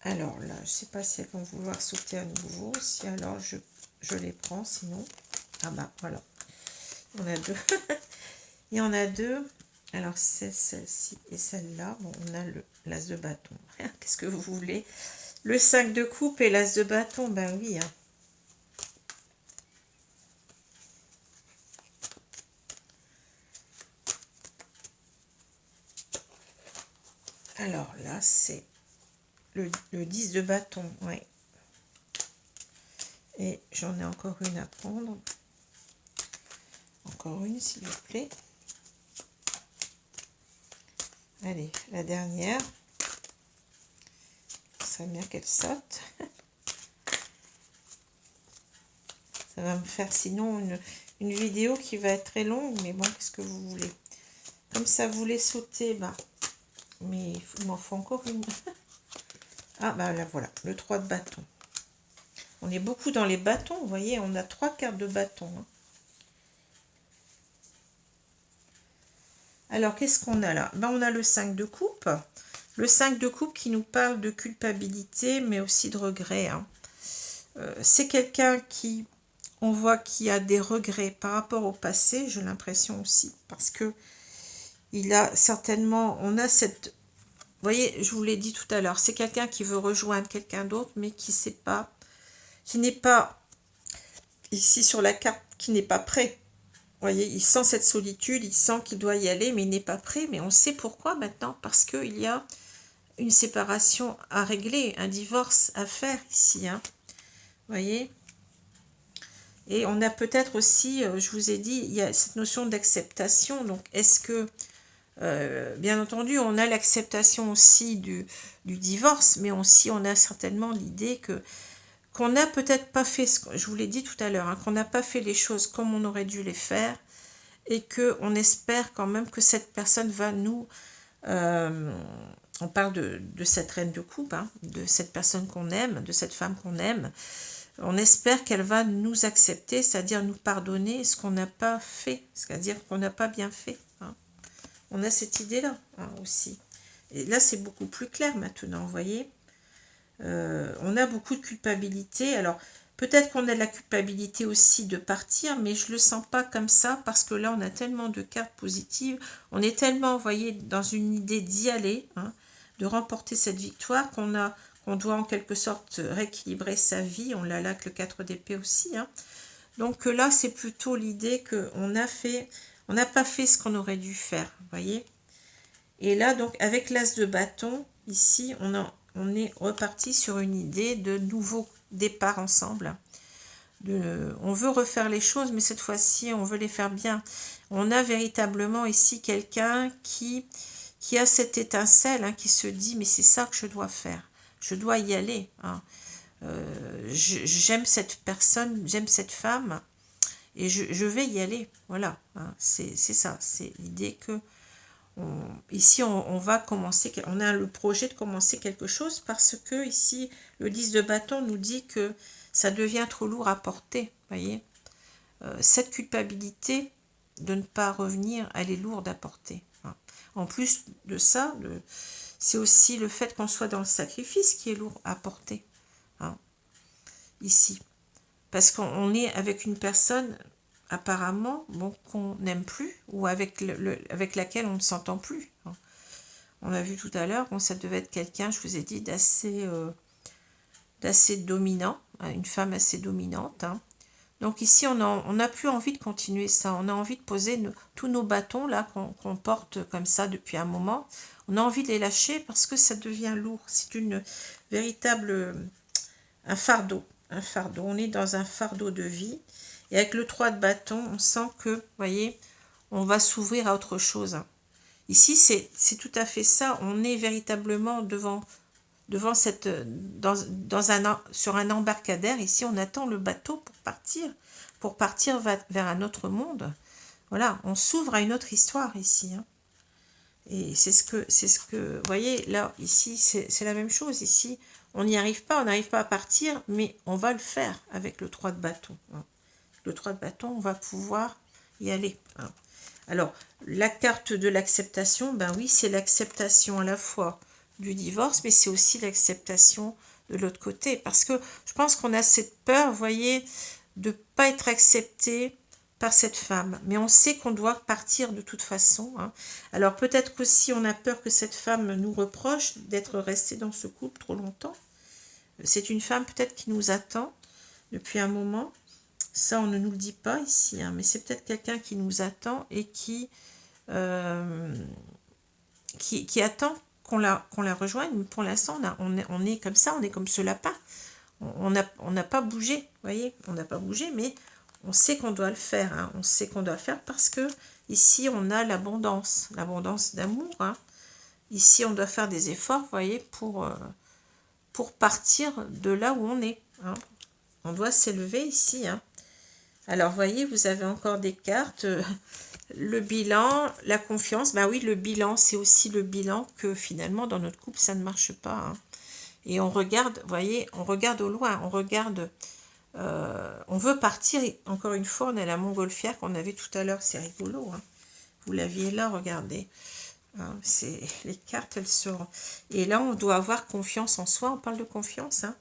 Alors là, je ne sais pas si elles vont vouloir sauter à nouveau. Si alors, je les prends, sinon... Ah bah, voilà. On a deux. Il y en a deux. Alors, c'est celle-ci et celle-là. Bon, on a l'as de bâton. Qu'est-ce que vous voulez? Le 5 de coupe et l'as de bâton, ben oui. Hein. Alors là, c'est le 10 de bâton, oui. Et j'en ai encore une à prendre. Encore une, s'il vous plaît. Allez, la dernière. Ça serait bien qu'elle saute. Ça va me faire sinon une vidéo qui va être très longue, mais bon, qu'est-ce que vous voulez? Comme ça voulait sauter, bah, mais il m'en faut encore une. Ah, bah là, voilà, le 3 de bâton. On est beaucoup dans les bâtons, vous voyez, on a 3 cartes de bâton. Hein. Alors, qu'est-ce qu'on a là? Ben, on a le 5 de coupe. Le 5 de coupe qui nous parle de culpabilité, mais aussi de regret. Hein. C'est quelqu'un qui, on voit qu'il a des regrets par rapport au passé, j'ai l'impression aussi, parce que il a certainement, on a cette... Vous voyez, je vous l'ai dit tout à l'heure, c'est quelqu'un qui veut rejoindre quelqu'un d'autre, mais qui sait pas, qui n'est pas, ici sur la carte, qui n'est pas prêt. Vous voyez, il sent cette solitude, il sent qu'il doit y aller, mais il n'est pas prêt. Mais on sait pourquoi maintenant, parce qu'il y a une séparation à régler, un divorce à faire ici. Hein. Vous voyez? Et on a peut-être aussi, je vous ai dit, il y a cette notion d'acceptation. Donc, est-ce que, bien entendu, on a l'acceptation aussi du divorce, mais aussi on a certainement l'idée qu'on n'a peut-être pas fait, je vous l'ai dit tout à l'heure, hein, qu'on n'a pas fait les choses comme on aurait dû les faire, et qu'on espère quand même que cette personne va nous... on parle de cette reine de coupe, hein, de cette personne qu'on aime, de cette femme qu'on aime. On espère qu'elle va nous accepter, c'est-à-dire nous pardonner ce qu'on n'a pas fait, c'est-à-dire qu'on n'a pas bien fait. Hein. On a cette idée-là hein, aussi. Et là, c'est beaucoup plus clair maintenant, vous voyez. On a beaucoup de culpabilité. Alors, peut-être qu'on a de la culpabilité aussi de partir, mais je ne le sens pas comme ça, parce que là, on a tellement de cartes positives. On est tellement, vous voyez, dans une idée d'y aller, hein, de remporter cette victoire, qu'on doit en quelque sorte rééquilibrer sa vie. On l'a là avec le 4 d'épée aussi. Hein. Donc là, c'est plutôt l'idée qu'on n'a pas fait ce qu'on aurait dû faire, vous voyez. Et là, donc, avec l'as de bâton, ici, on est reparti sur une idée de nouveau départ ensemble. On veut refaire les choses, mais cette fois-ci, on veut les faire bien. On a véritablement ici quelqu'un qui a cette étincelle, hein, qui se dit, mais c'est ça que je dois faire. Je dois y aller. Hein. J'aime cette personne, j'aime cette femme, et je vais y aller. Voilà, hein, c'est ça. C'est l'idée que ici, on va commencer, on a le projet de commencer quelque chose parce que ici, le 10 de bâton nous dit que ça devient trop lourd à porter, voyez. Cette culpabilité de ne pas revenir, elle est lourde à porter. Hein. En plus de ça, c'est aussi le fait qu'on soit dans le sacrifice qui est lourd à porter, hein, ici. Parce qu'on est avec une personne, apparemment, bon, qu'on n'aime plus, ou avec, avec laquelle on ne s'entend plus. Hein. On a vu tout à l'heure, bon, ça devait être quelqu'un, je vous ai dit, d'assez dominant, une femme assez dominante. Hein. Donc ici, on n'a plus envie de continuer ça. On a envie de poser tous nos bâtons là qu'on porte comme ça depuis un moment. On a envie de les lâcher parce que ça devient lourd. C'est une véritable... un fardeau. Un fardeau. On est dans un fardeau de vie. Et avec le 3 de bâton, on sent que, vous voyez, on va s'ouvrir à autre chose. Hein. Ici, c'est tout à fait ça. On est véritablement devant cette, sur un embarcadère. Ici, on attend le bateau pour partir vers un autre monde. Voilà, on s'ouvre à une autre histoire ici. Hein. Et c'est ce que, vous voyez, là, ici, c'est la même chose. Ici, on n'y arrive pas, on n'arrive pas à partir, mais on va le faire avec le 3 de bâton. Hein. Le 3 de bâton, on va pouvoir y aller. Hein. Alors, la carte de l'acceptation, ben oui, c'est l'acceptation à la fois du divorce, mais c'est aussi l'acceptation de l'autre côté. Parce que je pense qu'on a cette peur, vous voyez, de ne pas être accepté par cette femme. Mais on sait qu'on doit partir de toute façon. Hein. Alors peut-être qu'aussi on a peur que cette femme nous reproche d'être resté dans ce couple trop longtemps. C'est une femme peut-être qui nous attend depuis un moment. Ça, on ne nous le dit pas ici, hein, mais c'est peut-être quelqu'un qui nous attend et qui attend qu'on la rejoigne. Pour l'instant, on est comme ça, on est comme ce lapin. On n'a pas bougé, vous voyez, on n'a pas bougé, mais on sait qu'on doit le faire. Hein, on sait qu'on doit le faire parce que ici, on a l'abondance d'amour. Hein. Ici, on doit faire des efforts, vous voyez, pour partir de là où on est. Hein. On doit s'élever ici. Hein. Alors, vous voyez, vous avez encore des cartes. Le bilan, la confiance. Ben oui, le bilan, c'est aussi le bilan que finalement, dans notre couple, ça ne marche pas. Hein. Et on regarde, vous voyez, on regarde au loin. On regarde, on veut partir. Et encore une fois, on a la montgolfière qu'on avait tout à l'heure. C'est rigolo. Hein. Vous l'aviez là, regardez. Hein, les cartes, elles seront. Et là, on doit avoir confiance en soi. On parle de confiance. Hein.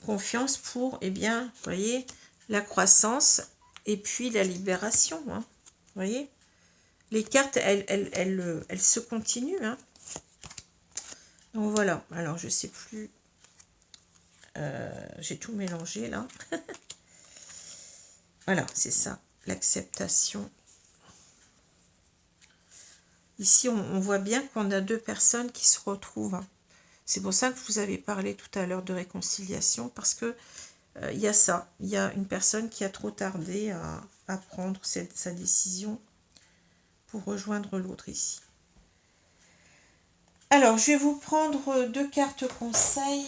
Confiance pour, eh bien, vous voyez, la croissance et puis la libération. Hein. Vous voyez, les cartes, elles se continuent. Hein. Donc voilà. Alors, je sais plus. J'ai tout mélangé là. Voilà, c'est ça. L'acceptation. Ici, on voit bien qu'on a deux personnes qui se retrouvent. Hein. C'est pour ça que je vous avais parlé tout à l'heure de réconciliation, parce que il y a ça. Il y a une personne qui a trop tardé à prendre sa décision pour rejoindre l'autre ici. Alors, je vais vous prendre deux cartes conseils.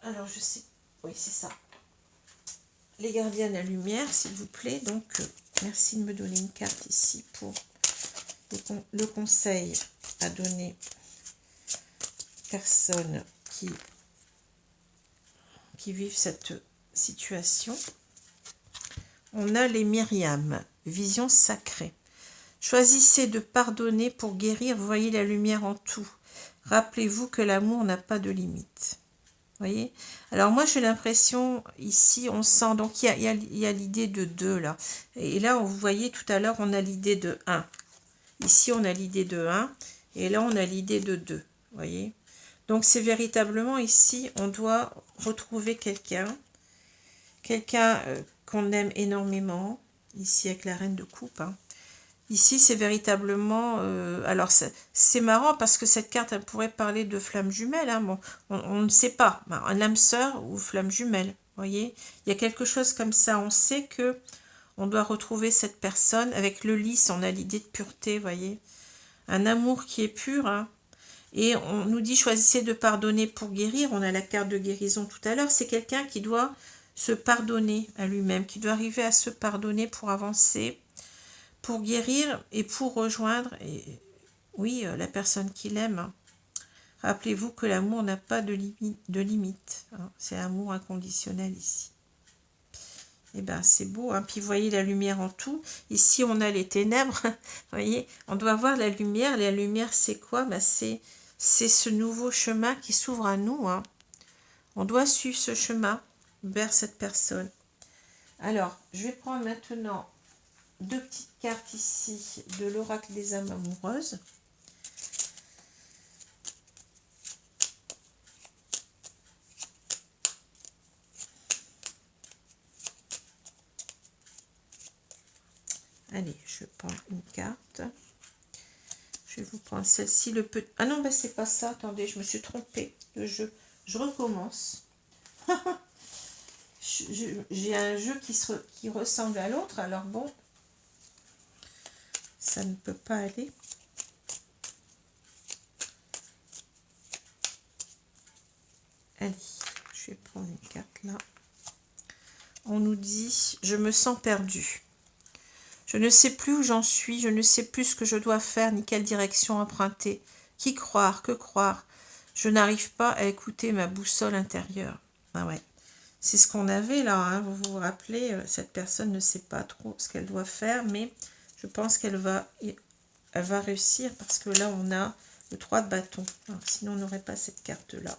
Alors, je sais... Oui, c'est ça. Les gardiens de la lumière, s'il vous plaît. Donc, merci de me donner une carte ici pour le conseil à donner aux personnes qui vivent cette situation. On a les Myriam, vision sacrée. Choisissez de pardonner pour guérir, voyez la lumière en tout. Rappelez-vous que l'amour n'a pas de limite. Voyez. Alors moi j'ai l'impression, ici on sent, donc il y a l'idée de 2 là. Et là vous voyez tout à l'heure on a l'idée de 1. Ici on a l'idée de 1 et là on a l'idée de 2. Voyez. Donc c'est véritablement ici on doit retrouver quelqu'un qu'on aime énormément, ici avec la reine de coupe. Hein. Ici, c'est véritablement... alors, c'est marrant parce que cette carte, elle pourrait parler de flamme jumelle. Hein. Bon, on ne sait pas. Un âme sœur ou flamme jumelle. Voyez, il y a quelque chose comme ça. On sait que on doit retrouver cette personne. Avec le lys, on a l'idée de pureté, voyez. Un amour qui est pur. Hein. Et on nous dit, choisissez de pardonner pour guérir. On a la carte de guérison tout à l'heure. C'est quelqu'un qui doit se pardonner à lui-même, qui doit arriver à se pardonner pour avancer, pour guérir et pour rejoindre Oui, la personne qui l'aime. Rappelez-vous que l'amour n'a pas de limite. Hein. C'est l'amour inconditionnel ici. Eh bien, c'est beau. Hein. Puis, vous voyez la lumière en tout. Ici, on a les ténèbres. Vous voyez, on doit voir la lumière. La lumière, c'est quoi? Ben, c'est ce nouveau chemin qui s'ouvre à nous. Hein. On doit suivre ce chemin vers cette personne. Alors, je vais prendre maintenant 2 petites cartes ici de l'oracle des âmes amoureuses. Allez, je prends une carte. Je vais vous prendre celle-ci. Ah non, ben c'est pas ça. Attendez, je me suis trompée de jeu. Je recommence. J'ai un jeu qui ressemble à l'autre. Alors bon, ça ne peut pas aller. Allez, je vais prendre une carte là. On nous dit, je me sens perdue. Je ne sais plus où j'en suis, je ne sais plus ce que je dois faire, ni quelle direction emprunter. Qui croire, que croire? Je n'arrive pas à écouter ma boussole intérieure. Ah ouais, c'est ce qu'on avait là, hein. Vous vous rappelez, cette personne ne sait pas trop ce qu'elle doit faire, mais je pense qu'elle va réussir, parce que là, on a le 3 de bâton. Alors, sinon, on n'aurait pas cette carte-là.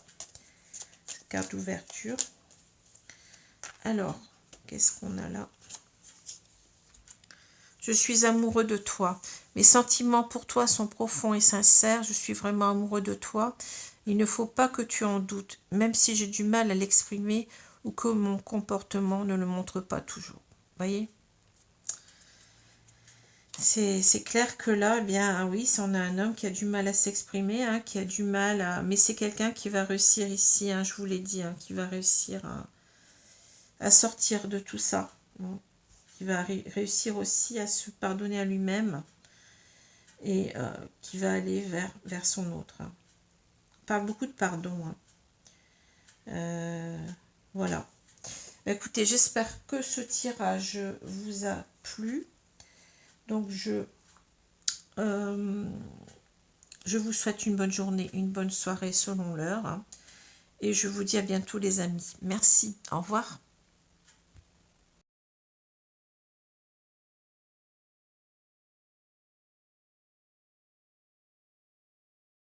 Cette carte d'ouverture. Alors, qu'est-ce qu'on a là? Je suis amoureux de toi. Mes sentiments pour toi sont profonds et sincères. Je suis vraiment amoureux de toi. Il ne faut pas que tu en doutes, même si j'ai du mal à l'exprimer ou que mon comportement ne le montre pas toujours. Vous voyez? C'est clair que là, eh bien, ah oui, on a un homme qui a du mal à s'exprimer, hein, qui a du mal à... Mais c'est quelqu'un qui va réussir ici, hein, je vous l'ai dit, hein, qui va réussir à sortir de tout ça. Hein. Qui va réussir aussi à se pardonner à lui-même et qui va aller vers son autre. Hein. On parle beaucoup de pardon. Hein. Voilà. Écoutez, j'espère que ce tirage vous a plu. Donc, je vous souhaite une bonne journée, une bonne soirée selon l'heure. Hein. Et je vous dis à bientôt les amis. Merci. Au revoir.